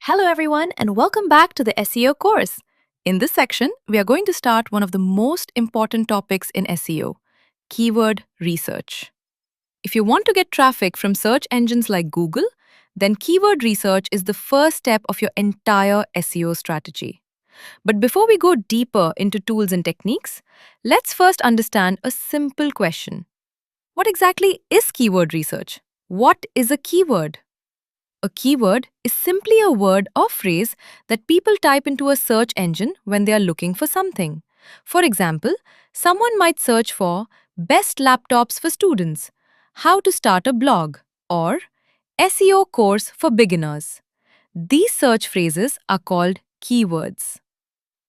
Hello everyone and welcome back to the SEO course. In this section, we are going to start one of the most important topics in SEO, keyword research. If you want to get traffic from search engines like Google, then keyword research is the first step of your entire SEO strategy. But before we go deeper into tools and techniques, let's first understand a simple question. What exactly is keyword research? What is a keyword? A keyword is simply a word or phrase that people type into a search engine when they are looking for something. For example, someone might search for best laptops for students, how to start a blog, or SEO course for beginners. These search phrases are called keywords.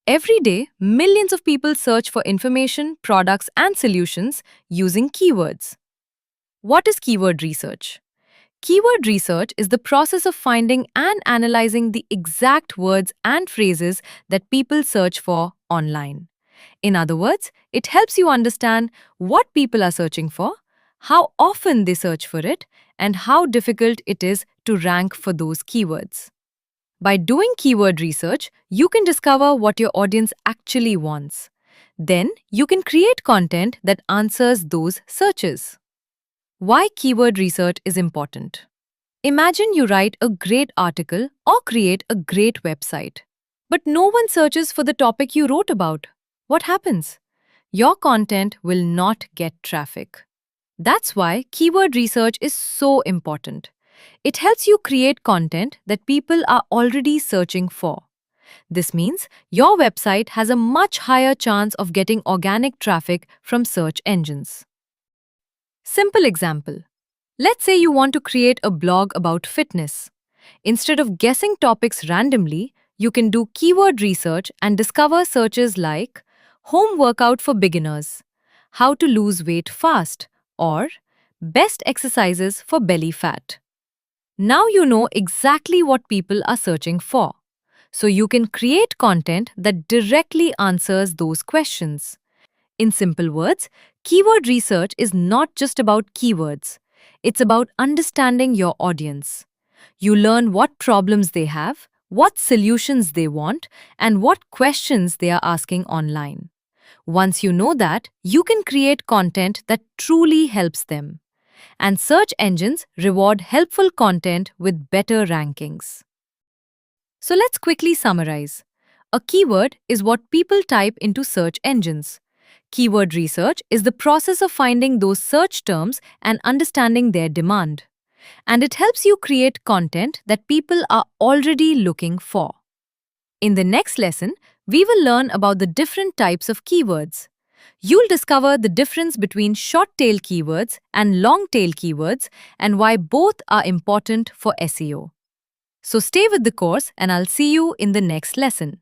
Every day, millions of people search for information, products, and solutions using keywords. What is keyword research? Keyword research is the process of finding and analyzing the exact words and phrases that people search for online. In other words, it helps you understand what people are searching for, how often they search for it, and how difficult it is to rank for those keywords. By doing keyword research, you can discover what your audience actually wants. Then, you can create content that answers those searches. Why keyword research is important? Imagine you write a great article or create a great website, but no one searches for the topic you wrote about. What happens? Your content will not get traffic. That's why keyword research is so important. It helps you create content that people are already searching for. This means your website has a much higher chance of getting organic traffic from search engines. Simple example. Let's say you want to create a blog about fitness. Instead of guessing topics randomly, you can do keyword research and discover searches like home workout for beginners, how to lose weight fast, or best exercises for belly fat. Now you know exactly what people are searching for, so you can create content that directly answers those questions. In simple words, keyword research is not just about keywords. It's about understanding your audience. You learn what problems they have, what solutions they want, and what questions they are asking online. Once you know that, you can create content that truly helps them. And search engines reward helpful content with better rankings. So let's quickly summarize. A keyword is what people type into search engines. Keyword research is the process of finding those search terms and understanding their demand. And it helps you create content that people are already looking for. In the next lesson, we will learn about the different types of keywords. You'll discover the difference between short-tail keywords and long-tail keywords and why both are important for SEO. So stay with the course and I'll see you in the next lesson.